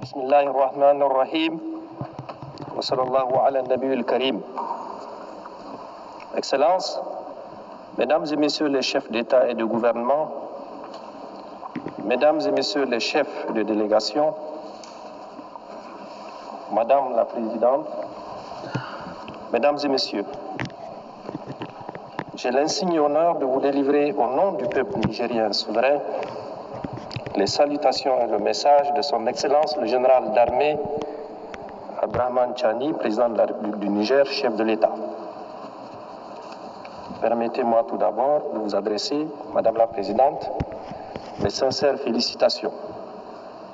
Bismillahir Rahmanir Rahim. Wa sallallahu ala nabiyil karim. Excellences, Mesdames et Messieurs les chefs d'État et de gouvernement, Mesdames et Messieurs les chefs de délégation, Madame la Présidente, Mesdames et Messieurs, j'ai l'insigne honneur de vous délivrer au nom du peuple nigérien souverain les salutations et le message de son Excellence le général d'armée Abdrahmane Tchani, président de la République du Niger, chef de l'État. Permettez-moi tout d'abord de vous adresser, Madame la Présidente, mes sincères félicitations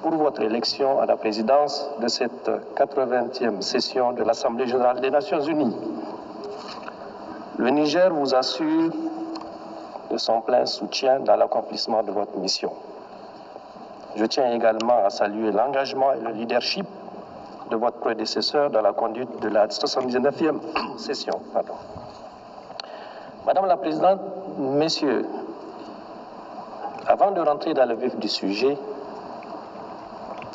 pour votre élection à la présidence de cette 80e session de l'Assemblée générale des Nations unies. Le Niger vous assure de son plein soutien dans l'accomplissement de votre mission. Je tiens également à saluer l'engagement et le leadership de votre prédécesseur dans la conduite de la 79e session. Madame la Présidente, Messieurs, avant de rentrer dans le vif du sujet,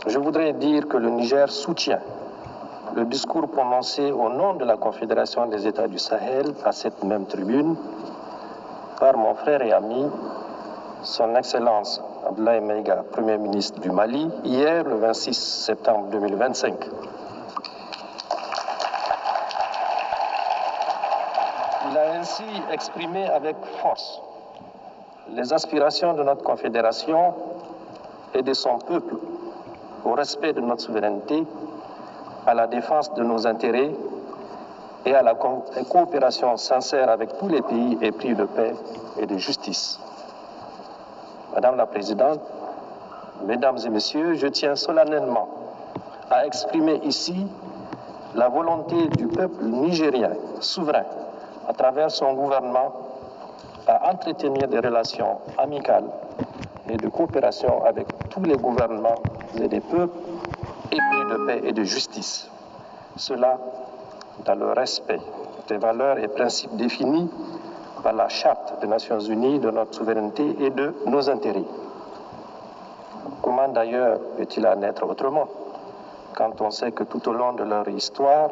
je voudrais dire que le Niger soutient le discours prononcé au nom de la Confédération des États du Sahel à cette même tribune par mon frère et ami, Son Excellence Abdoulaye Maïga, Premier ministre du Mali, hier le 26 septembre 2025. Il a ainsi exprimé avec force les aspirations de notre Confédération et de son peuple au respect de notre souveraineté, à la défense de nos intérêts et à la coopération sincère avec tous les pays épris de paix et de justice. Madame la Présidente, Mesdames et Messieurs, je tiens solennellement à exprimer ici la volonté du peuple nigérien souverain, à travers son gouvernement, à entretenir des relations amicales et de coopération avec tous les gouvernements et des peuples épris de paix et de justice. Cela dans le respect des valeurs et principes définis par la Charte des Nations Unies de notre souveraineté et de nos intérêts. Comment d'ailleurs peut-il en être autrement quand on sait que tout au long de leur histoire,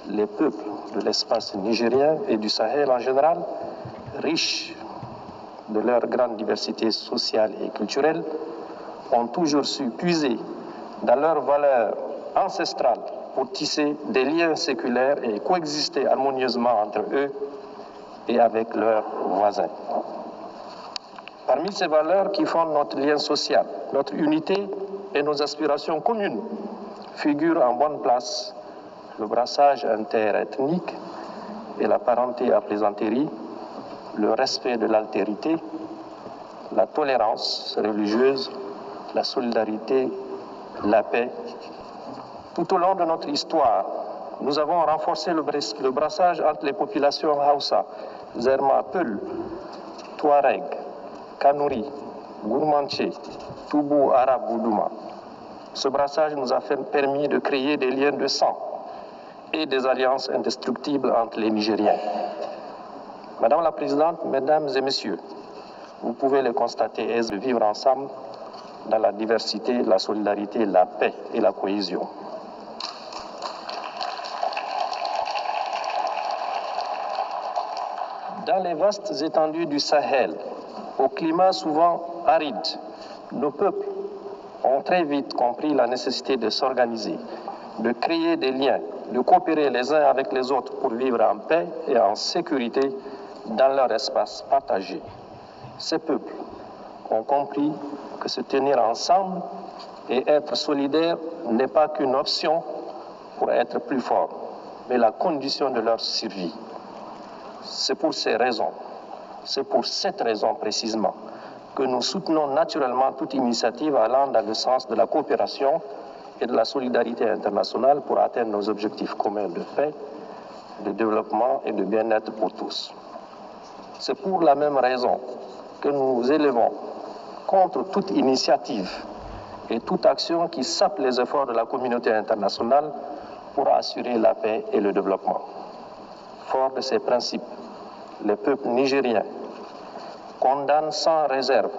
les peuples de l'espace nigérien et du Sahel en général, riches de leur grande diversité sociale et culturelle, ont toujours su puiser dans leurs valeurs ancestrales pour tisser des liens séculaires et coexister harmonieusement entre eux et avec leurs voisins. Parmi ces valeurs qui font notre lien social, notre unité et nos aspirations communes, figurent en bonne place le brassage interethnique et la parenté à plaisanterie, le respect de l'altérité, la tolérance religieuse, la solidarité, la paix. Tout au long de notre histoire, nous avons renforcé le brassage entre les populations Hausa, Zerma, Peul, Touareg, Kanouri, Gourmanché, Toubou, Arabe, Boudouma. Ce brassage nous a permis de créer des liens de sang et des alliances indestructibles entre les Nigériens. Madame la Présidente, Mesdames et Messieurs, vous pouvez le constater et de vivre ensemble dans la diversité, la solidarité, la paix et la cohésion. Dans les vastes étendues du Sahel, au climat souvent aride, nos peuples ont très vite compris la nécessité de s'organiser, de créer des liens, de coopérer les uns avec les autres pour vivre en paix et en sécurité dans leur espace partagé. Ces peuples ont compris que se tenir ensemble et être solidaires n'est pas qu'une option pour être plus fort, mais la condition de leur survie. C'est pour cette raison précisément, que nous soutenons naturellement toute initiative allant dans le sens de la coopération et de la solidarité internationale pour atteindre nos objectifs communs de paix, de développement et de bien-être pour tous. C'est pour la même raison que nous nous élevons contre toute initiative et toute action qui sape les efforts de la communauté internationale pour assurer la paix et le développement. Fort de ces principes, le peuple nigérien condamne sans réserve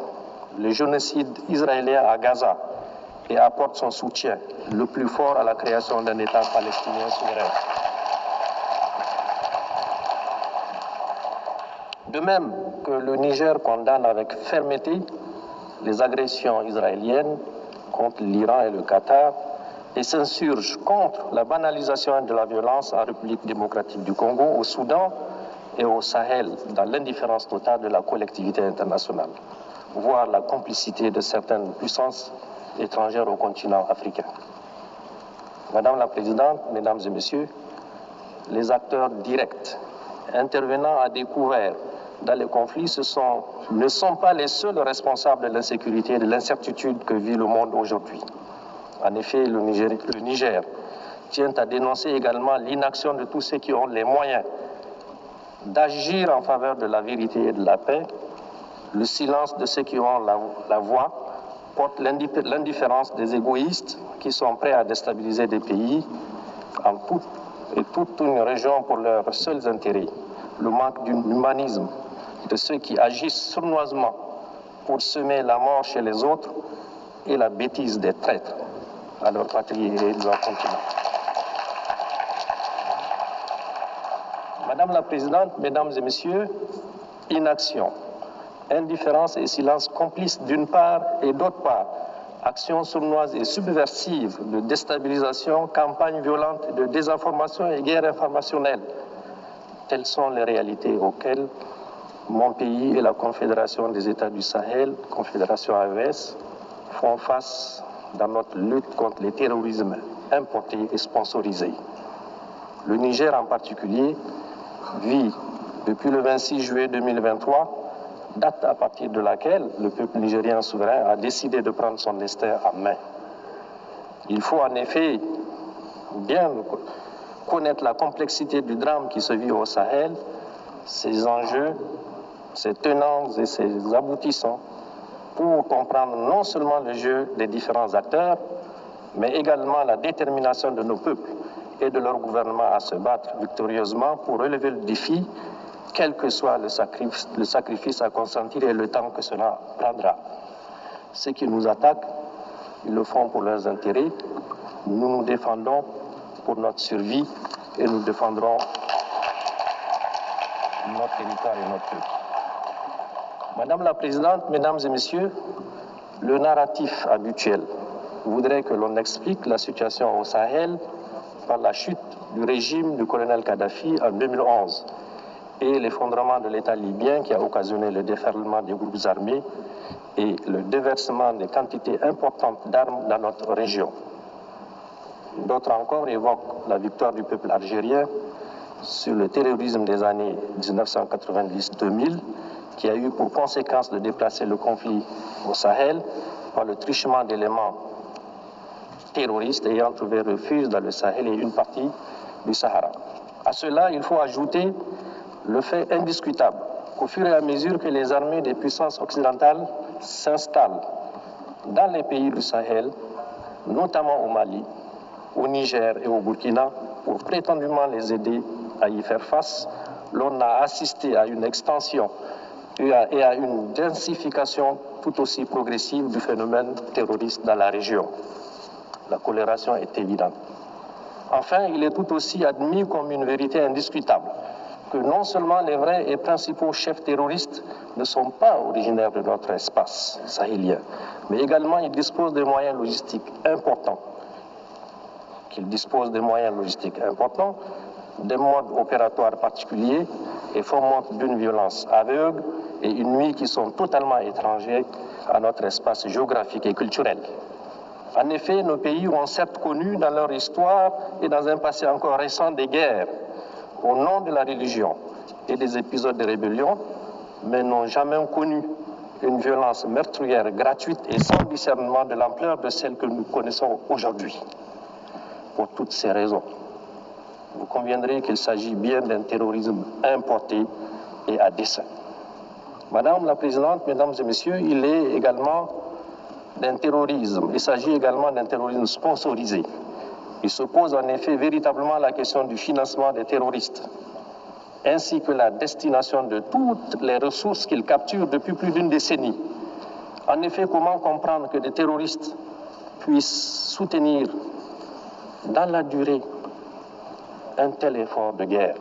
le génocide israélien à Gaza et apporte son soutien le plus fort à la création d'un État palestinien souverain. De même que le Niger condamne avec fermeté les agressions israéliennes contre l'Iran et le Qatar et s'insurge contre la banalisation de la violence en République démocratique du Congo, au Soudan et au Sahel, dans l'indifférence totale de la collectivité internationale, voire la complicité de certaines puissances étrangères au continent africain. Madame la Présidente, Mesdames et Messieurs, les acteurs directs intervenant à découvert dans les conflits ne sont pas les seuls responsables de l'insécurité et de l'incertitude que vit le monde aujourd'hui. En effet, le Niger tient à dénoncer également l'inaction de tous ceux qui ont les moyens d'agir en faveur de la vérité et de la paix. Le silence de ceux qui ont la voix porte l'indifférence des égoïstes qui sont prêts à déstabiliser des pays en toute une région pour leurs seuls intérêts. Le manque d'humanisme de ceux qui agissent sournoisement pour semer la mort chez les autres et la bêtise des traîtres à leur patrie et de leur continent. Madame la Présidente, Mesdames et Messieurs, inaction, indifférence et silence complices d'une part et d'autre part, actions sournoises et subversives de déstabilisation, campagnes violentes de désinformation et guerre informationnelle. Telles sont les réalités auxquelles mon pays et la Confédération des États du Sahel, Confédération AES, font face dans notre lutte contre les terrorismes importés et sponsorisés. Le Niger en particulier vit depuis le 26 juillet 2023, date à partir de laquelle le peuple nigérien souverain a décidé de prendre son destin en main. Il faut en effet bien connaître la complexité du drame qui se vit au Sahel, ses enjeux, ses tenants et ses aboutissants, pour comprendre non seulement le jeu des différents acteurs, mais également la détermination de nos peuples et de leur gouvernement à se battre victorieusement pour relever le défi, quel que soit le sacrifice à consentir et le temps que cela prendra. Ceux qui nous attaquent, ils le font pour leurs intérêts. Nous nous défendons pour notre survie et nous défendrons notre territoire et notre peuple. Madame la Présidente, Mesdames et Messieurs, le narratif habituel voudrait que l'on explique la situation au Sahel par la chute du régime du colonel Kadhafi en 2011 et l'effondrement de l'État libyen qui a occasionné le déferlement des groupes armés et le déversement de quantités importantes d'armes dans notre région. D'autres encore évoquent la victoire du peuple algérien sur le terrorisme des années 1990-2000 qui a eu pour conséquence de déplacer le conflit au Sahel par le truchement d'éléments terroristes ayant trouvé refuge dans le Sahel et une partie du Sahara. À cela, il faut ajouter le fait indiscutable qu'au fur et à mesure que les armées des puissances occidentales s'installent dans les pays du Sahel, notamment au Mali, au Niger et au Burkina, pour prétendument les aider à y faire face, l'on a assisté à une extension et à une densification tout aussi progressive du phénomène terroriste dans la région. La coloration est évidente. Enfin, il est tout aussi admis comme une vérité indiscutable que non seulement les vrais et principaux chefs terroristes ne sont pas originaires de notre espace sahélien, mais également ils disposent de moyens logistiques importants. Qu'ils disposent de moyens logistiques importants, des modes opératoires particuliers et font montre d'une violence aveugle et une nuit qui sont totalement étrangers à notre espace géographique et culturel. En effet, nos pays ont certes connu dans leur histoire et dans un passé encore récent des guerres au nom de la religion et des épisodes de rébellion, mais n'ont jamais connu une violence meurtrière gratuite et sans discernement de l'ampleur de celle que nous connaissons aujourd'hui. Pour toutes ces raisons, vous conviendrez qu'il s'agit bien d'un terrorisme importé et à dessein. Madame la Présidente, Mesdames et Messieurs, il est également d'un terrorisme. Il s'agit également d'un terrorisme sponsorisé. Il se pose en effet véritablement la question du financement des terroristes, ainsi que la destination de toutes les ressources qu'ils capturent depuis plus d'une décennie. En effet, comment comprendre que des terroristes puisse soutenir dans la durée un tel effort de guerre.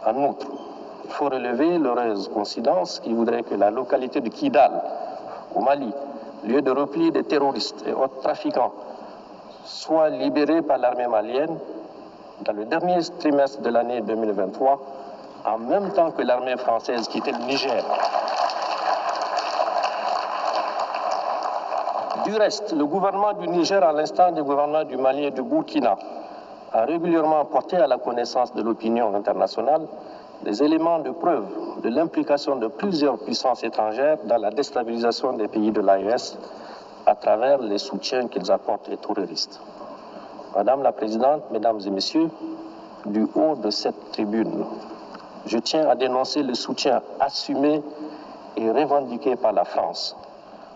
En outre, il faut relever l'heureuse coïncidence qui voudrait que la localité de Kidal, au Mali, lieu de repli des terroristes et autres trafiquants, soit libérée par l'armée malienne dans le dernier trimestre de l'année 2023, en même temps que l'armée française quittait le Niger. Du reste, le gouvernement du Niger, à l'instar du gouvernement du Mali et du Burkina, a régulièrement porté à la connaissance de l'opinion internationale des éléments de preuve de l'implication de plusieurs puissances étrangères dans la déstabilisation des pays de l'AES à travers les soutiens qu'ils apportent aux terroristes. Madame la Présidente, Mesdames et Messieurs, du haut de cette tribune, je tiens à dénoncer le soutien assumé et revendiqué par la France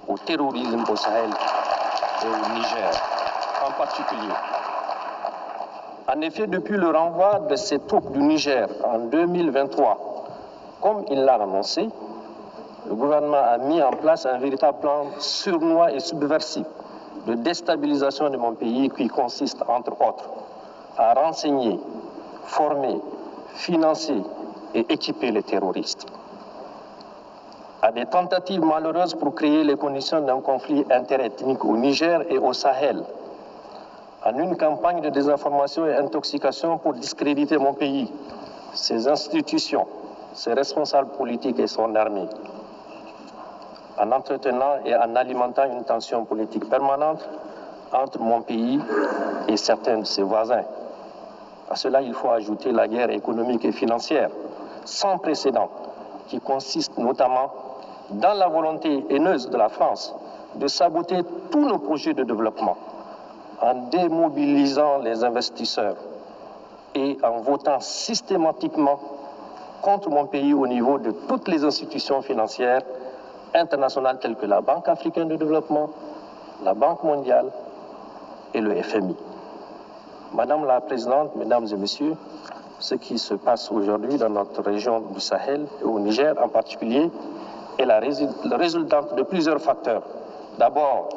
au terrorisme au Sahel et au Niger en particulier. En effet, depuis le renvoi de ces troupes du Niger en 2023, comme il l'a annoncé, le gouvernement a mis en place un véritable plan sournois et subversif de déstabilisation de mon pays qui consiste, entre autres, à renseigner, former, financer et équiper les terroristes. À des tentatives malheureuses pour créer les conditions d'un conflit interethnique au Niger et au Sahel, en une campagne de désinformation et intoxication pour discréditer mon pays, ses institutions, ses responsables politiques et son armée, en entretenant et en alimentant une tension politique permanente entre mon pays et certains de ses voisins. À cela, il faut ajouter la guerre économique et financière sans précédent qui consiste notamment dans la volonté haineuse de la France de saboter tous nos projets de développement en démobilisant les investisseurs et en votant systématiquement contre mon pays au niveau de toutes les institutions financières internationales telles que la Banque africaine de développement, la Banque mondiale et le FMI. Madame la Présidente, Mesdames et Messieurs, ce qui se passe aujourd'hui dans notre région du Sahel et au Niger en particulier est la résultante de plusieurs facteurs. D'abord,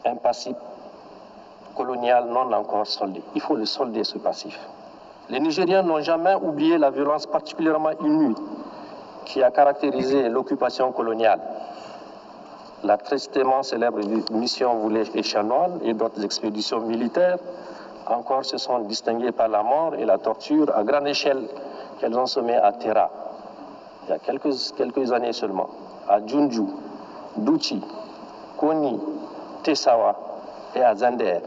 un passif colonial non encore soldé. Il faut le solder, ce passif. Les Nigériens n'ont jamais oublié la violence particulièrement inouïe qui a caractérisé l'occupation coloniale. La tristement célèbre mission Voulet et Chanoine et d'autres expéditions militaires encore se sont distinguées par la mort et la torture à grande échelle qu'elles ont semé à Terra, il y a quelques années seulement, à Djoundjou, Douchi, Koni, Tessawa et à Zander,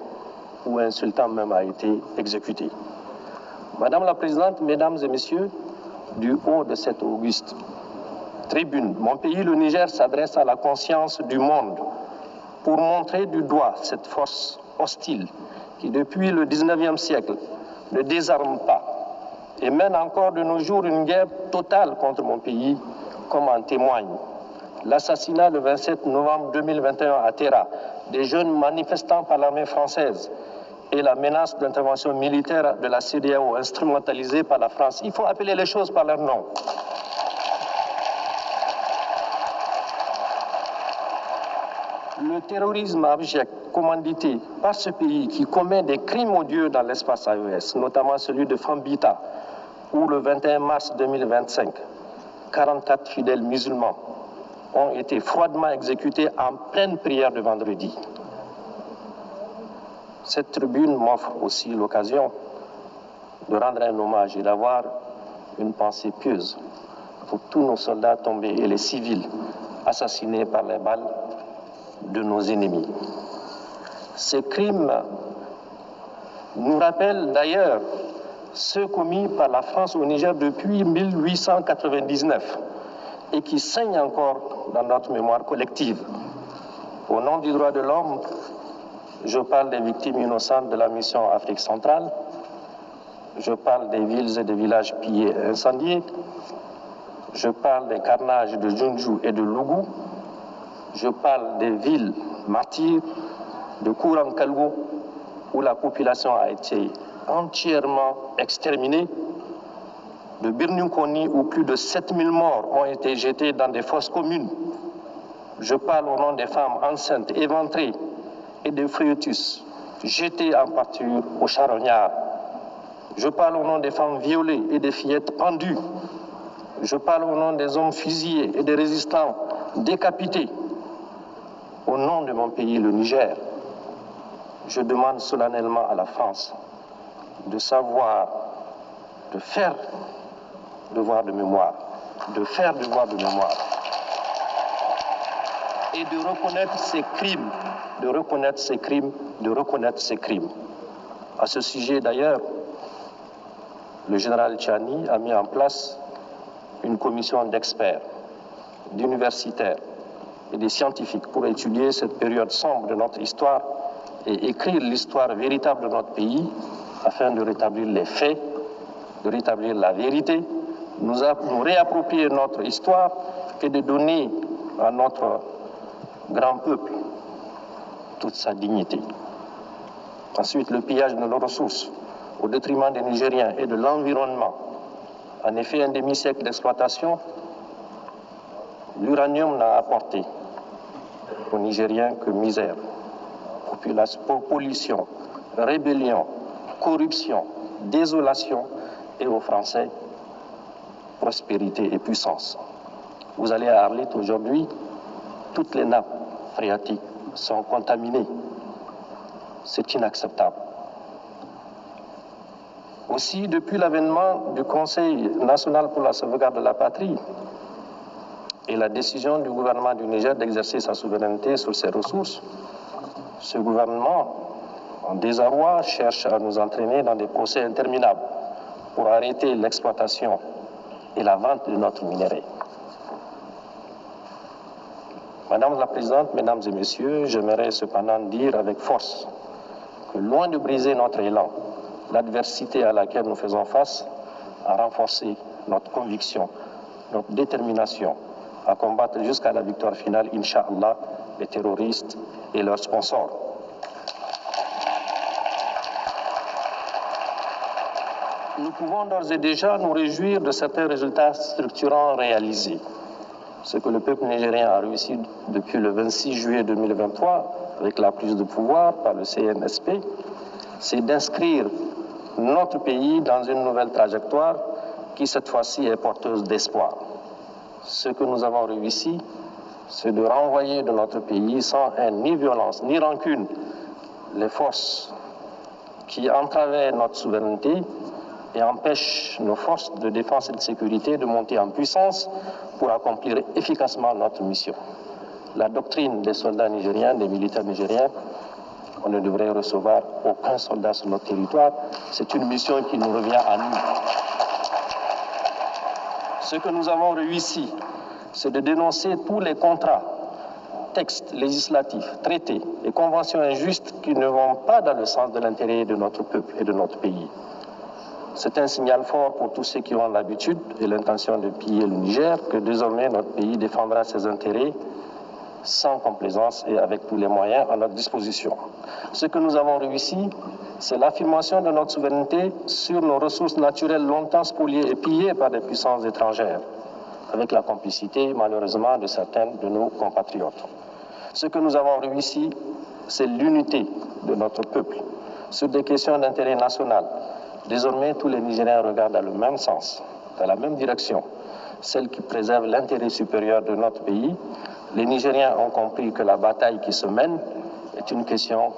où un sultan même a été exécuté. Madame la Présidente, Mesdames et Messieurs, du haut de cette auguste tribune, mon pays, le Niger, s'adresse à la conscience du monde pour montrer du doigt cette force hostile qui, depuis le 19e siècle, ne désarme pas et mène encore de nos jours une guerre totale contre mon pays, comme en témoigne l'assassinat le 27 novembre 2021 à Terra des jeunes manifestants par l'armée française et la menace d'intervention militaire de la CEDEAO instrumentalisée par la France. Il faut appeler les choses par leur nom. Le terrorisme abject commandité par ce pays qui commet des crimes odieux dans l'espace AES, notamment celui de Fambita, où le 21 mars 2025, 44 fidèles musulmans ont été froidement exécutés en pleine prière de vendredi. Cette tribune m'offre aussi l'occasion de rendre un hommage et d'avoir une pensée pieuse pour tous nos soldats tombés et les civils assassinés par les balles de nos ennemis. Ces crimes nous rappellent d'ailleurs ceux commis par la France au Niger depuis 1899 et qui saignent encore dans notre mémoire collective. Au nom du droit de l'homme, je parle des victimes innocentes de la mission Afrique centrale, je parle des villes et des villages pillés et incendiés, je parle des carnages de Djoundjou et de Lougou, je parle des villes martyrs de Kourankalgo où la population a été entièrement exterminée, de Birninkoni où plus de 7000 morts ont été jetés dans des fosses communes. Je parle au nom des femmes enceintes, éventrées, et de fréotus jetés en pâture aux charognards. Je parle au nom des femmes violées et des fillettes pendues. Je parle au nom des hommes fusillés et des résistants décapités. Au nom de mon pays, le Niger, je demande solennellement à la France de savoir, de faire devoir de mémoire, de faire devoir de mémoire et de reconnaître ses crimes, de reconnaître ses crimes, de reconnaître ses crimes. À ce sujet d'ailleurs, le général Tchani a mis en place une commission d'experts, d'universitaires et de scientifiques pour étudier cette période sombre de notre histoire et écrire l'histoire véritable de notre pays afin de rétablir les faits, de rétablir la vérité, nous réapproprier notre histoire et de donner à notre grand peuple toute sa dignité. Ensuite, le pillage de nos ressources au détriment des Nigériens et de l'environnement. En effet, un demi-siècle d'exploitation, l'uranium n'a apporté aux Nigériens que misère, pollution, rébellion, corruption, désolation et aux Français, prospérité et puissance. Vous allez à Arlit aujourd'hui, toutes les nappes phréatiques sont contaminées. C'est inacceptable. Aussi, depuis l'avènement du Conseil national pour la sauvegarde de la patrie et la décision du gouvernement du Niger d'exercer sa souveraineté sur ses ressources, ce gouvernement, en désarroi, cherche à nous entraîner dans des procès interminables pour arrêter l'exploitation et la vente de notre minerai. Madame la Présidente, Mesdames et Messieurs, j'aimerais cependant dire avec force que loin de briser notre élan, l'adversité à laquelle nous faisons face a renforcé notre conviction, notre détermination à combattre jusqu'à la victoire finale, Inch'Allah, les terroristes et leurs sponsors. Nous pouvons d'ores et déjà nous réjouir de certains résultats structurants réalisés. Ce que le peuple nigérien a réussi depuis le 26 juillet 2023, avec la prise de pouvoir par le CNSP, c'est d'inscrire notre pays dans une nouvelle trajectoire qui, cette fois-ci, est porteuse d'espoir. Ce que nous avons réussi, c'est de renvoyer de notre pays, sans haine, ni violence, ni rancune, les forces qui entravaient notre souveraineté et empêchent nos forces de défense et de sécurité de monter en puissance pour accomplir efficacement notre mission. La doctrine des soldats nigériens, des militaires nigériens, on ne devrait recevoir aucun soldat sur notre territoire. C'est une mission qui nous revient à nous. Ce que nous avons réussi, c'est de dénoncer tous les contrats, textes législatifs, traités et conventions injustes qui ne vont pas dans le sens de l'intérêt de notre peuple et de notre pays. C'est un signal fort pour tous ceux qui ont l'habitude et l'intention de piller le Niger que désormais notre pays défendra ses intérêts sans complaisance et avec tous les moyens à notre disposition. Ce que nous avons réussi, c'est l'affirmation de notre souveraineté sur nos ressources naturelles longtemps spoliées et pillées par des puissances étrangères, avec la complicité, malheureusement, de certains de nos compatriotes. Ce que nous avons réussi, c'est l'unité de notre peuple sur des questions d'intérêt national. Désormais, tous les Nigériens regardent dans le même sens, dans la même direction, celle qui préserve l'intérêt supérieur de notre pays. Les Nigériens ont compris que la bataille qui se mène est une question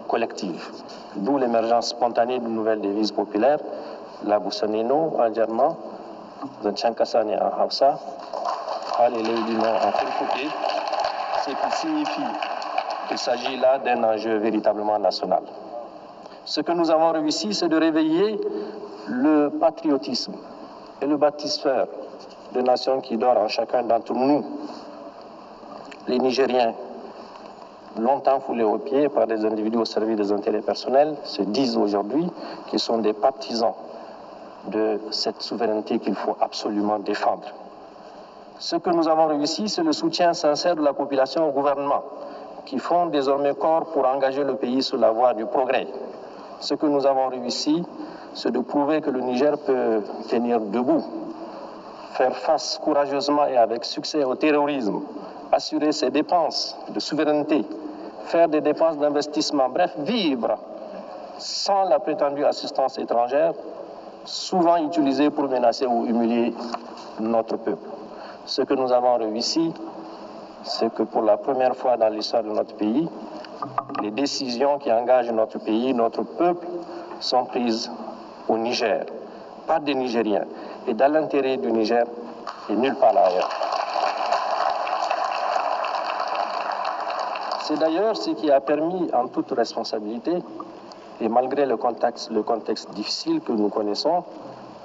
collective, d'où l'émergence spontanée d'une nouvelle devise populaire, la Boussanino en germain, Zanchankasani en Hausa, Aleleudino en Fulfouké, ce qui signifie qu'il s'agit là d'un enjeu véritablement national. Ce que nous avons réussi, c'est de réveiller le patriotisme et le baptisphère de nations qui dort en chacun d'entre nous. Les Nigériens, longtemps foulés aux pieds par des individus au service des intérêts personnels, se disent aujourd'hui qu'ils sont des partisans de cette souveraineté qu'il faut absolument défendre. Ce que nous avons réussi, c'est le soutien sincère de la population au gouvernement, qui font désormais corps pour engager le pays sur la voie du progrès. Ce que nous avons réussi, c'est de prouver que le Niger peut tenir debout, faire face courageusement et avec succès au terrorisme, assurer ses dépenses de souveraineté, faire des dépenses d'investissement, bref, vivre sans la prétendue assistance étrangère, souvent utilisée pour menacer ou humilier notre peuple. Ce que nous avons réussi, c'est que pour la première fois dans l'histoire de notre pays, les décisions qui engagent notre pays, notre peuple, sont prises au Niger, par des Nigériens, et dans l'intérêt du Niger et nulle part ailleurs. C'est d'ailleurs ce qui a permis, en toute responsabilité, et malgré le contexte difficile que nous connaissons,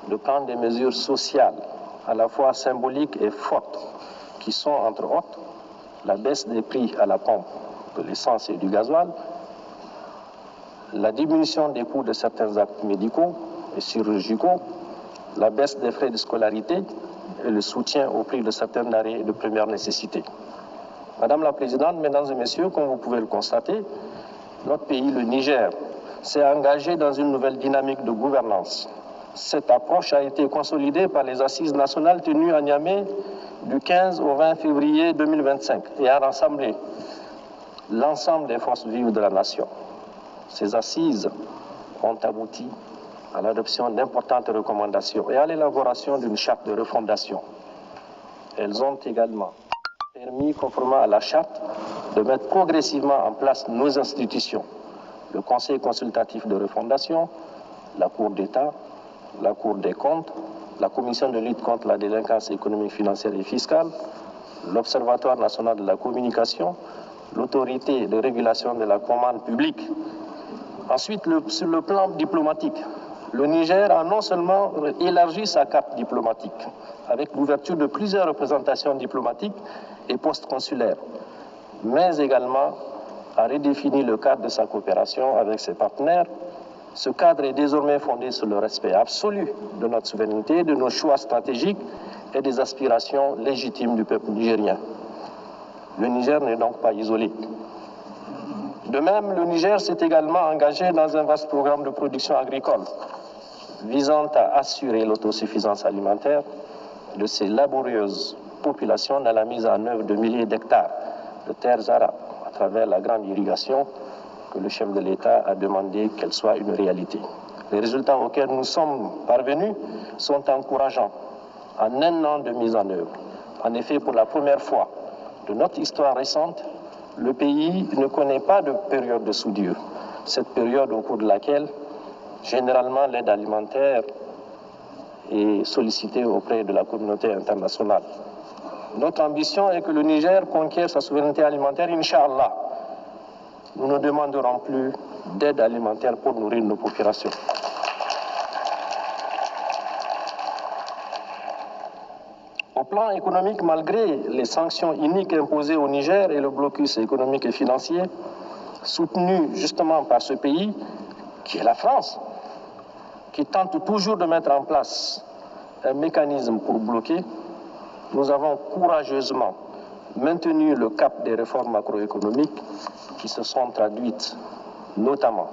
de prendre des mesures sociales, à la fois symboliques et fortes, qui sont, entre autres, la baisse des prix à la pompe de l'essence et du gasoil, la diminution des coûts de certains actes médicaux et chirurgicaux, la baisse des frais de scolarité et le soutien au prix de certains denrées de première nécessité. Madame la Présidente, Mesdames et Messieurs, comme vous pouvez le constater, notre pays, le Niger, s'est engagé dans une nouvelle dynamique de gouvernance. Cette approche a été consolidée par les assises nationales tenues à Niamey du 15 au 20 février 2025 et a rassemblé l'ensemble des forces vives de la nation. Ces assises ont abouti à l'adoption d'importantes recommandations et à l'élaboration d'une charte de refondation. Elles ont également permis, conformément à la charte, de mettre progressivement en place nos institutions, le Conseil consultatif de refondation, la Cour d'État, la Cour des comptes, la Commission de lutte contre la délinquance économique, financière et fiscale, l'Observatoire national de la communication, l'Autorité de régulation de la commande publique. Ensuite, sur le plan diplomatique, le Niger a non seulement élargi sa carte diplomatique avec l'ouverture de plusieurs représentations diplomatiques et postes consulaires, mais également a redéfini le cadre de sa coopération avec ses partenaires. Ce cadre est désormais fondé sur le respect absolu de notre souveraineté, de nos choix stratégiques et des aspirations légitimes du peuple nigérien. Le Niger n'est donc pas isolé. De même, le Niger s'est également engagé dans un vaste programme de production agricole visant à assurer l'autosuffisance alimentaire de ses laborieuses populations dans la mise en œuvre de milliers d'hectares de terres arables à travers la grande irrigation que le chef de l'État a demandé qu'elle soit une réalité. Les résultats auxquels nous sommes parvenus sont encourageants en un an de mise en œuvre. En effet, pour la première fois de notre histoire récente, le pays ne connaît pas de période de soudure. Cette période au cours de laquelle, généralement, l'aide alimentaire est sollicitée auprès de la communauté internationale. Notre ambition est que le Niger conquiert sa souveraineté alimentaire, Inch'Allah. Nous ne demanderons plus d'aide alimentaire pour nourrir nos populations. Au plan économique, malgré les sanctions iniques imposées au Niger et le blocus économique et financier, soutenu justement par ce pays, qui est la France, qui tente toujours de mettre en place un mécanisme pour bloquer, nous avons courageusement maintenu le cap des réformes macroéconomiques qui se sont traduites notamment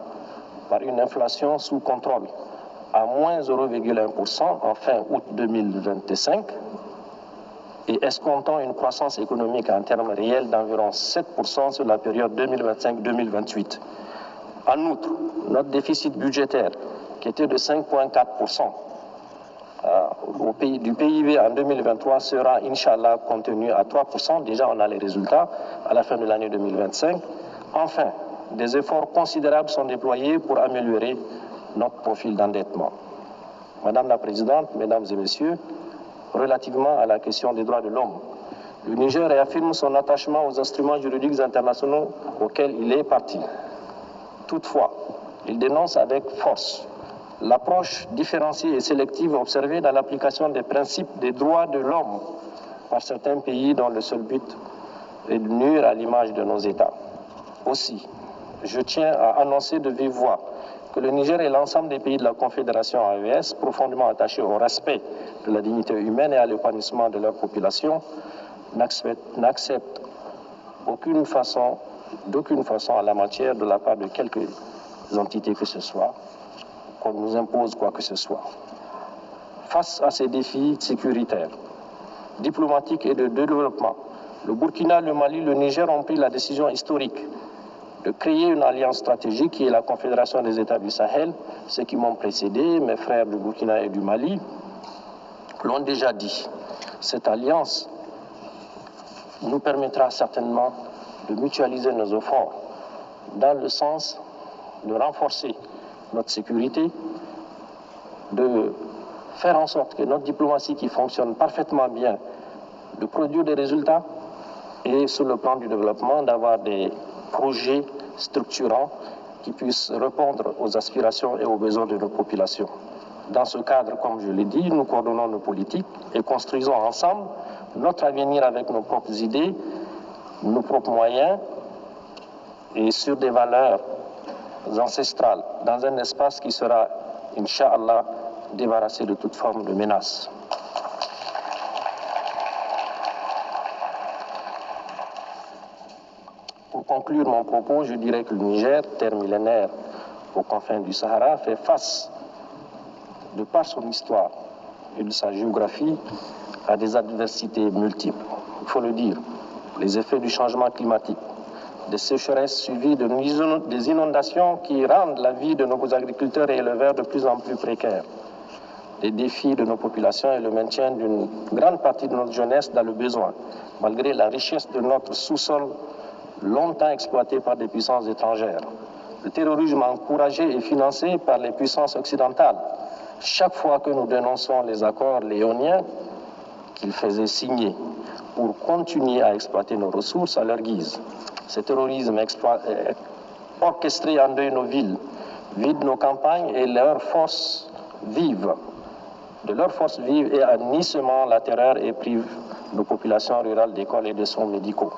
par une inflation sous contrôle à moins 0,1% en fin août 2025 et escomptant une croissance économique en termes réels d'environ 7% sur la période 2025-2028. En outre, notre déficit budgétaire, qui était de 5,4% du PIB en 2023, sera, Inch'Allah, contenu à 3%. Déjà, on a les résultats à la fin de l'année 2025. Enfin, des efforts considérables sont déployés pour améliorer notre profil d'endettement. Madame la Présidente, Mesdames et Messieurs, relativement à la question des droits de l'homme, le Niger réaffirme son attachement aux instruments juridiques internationaux auxquels il est parti. Toutefois, il dénonce avec force l'approche différenciée et sélective observée dans l'application des principes des droits de l'homme par certains pays dont le seul but est de nuire à l'image de nos États. Aussi, je tiens à annoncer de vive voix que le Niger et l'ensemble des pays de la Confédération AES, profondément attachés au respect de la dignité humaine et à l'épanouissement de leur population, n'acceptent d'aucune façon en la matière de la part de quelques entités que ce soit, qu'on nous impose quoi que ce soit. Face à ces défis sécuritaires, diplomatiques et de développement, le Burkina, le Mali, le Niger ont pris la décision historique de créer une alliance stratégique qui est la Confédération des États du Sahel. Ceux qui m'ont précédé, mes frères du Burkina et du Mali, l'ont déjà dit. Cette alliance nous permettra certainement de mutualiser nos efforts dans le sens de renforcer notre sécurité, de faire en sorte que notre diplomatie qui fonctionne parfaitement bien, de produire des résultats et sur le plan du développement, d'avoir des projets structurants qui puissent répondre aux aspirations et aux besoins de nos populations. Dans ce cadre, comme je l'ai dit, nous coordonnons nos politiques et construisons ensemble notre avenir avec nos propres idées, nos propres moyens et sur des valeurs ancestrales, dans un espace qui sera, Inch'Allah, débarrassé de toute forme de menace. Pour conclure mon propos, je dirais que le Niger, terre millénaire aux confins du Sahara, fait face, de par son histoire et de sa géographie, à des adversités multiples. Il faut le dire, les effets du changement climatique, des sécheresses suivies des inondations qui rendent la vie de nos agriculteurs et éleveurs de plus en plus précaire, les défis de nos populations et le maintien d'une grande partie de notre jeunesse dans le besoin, malgré la richesse de notre sous-sol longtemps exploité par des puissances étrangères. Le terrorisme encouragé et financé par les puissances occidentales. Chaque fois que nous dénonçons les accords léoniens qu'ils faisaient signer pour continuer à exploiter nos ressources à leur guise. Ce terrorisme orchestré endeuille nos villes, vide nos campagnes et leurs forces vives. De leurs forces vives et à ni seulement la terreur et prive nos populations rurales d'écoles et de soins médicaux.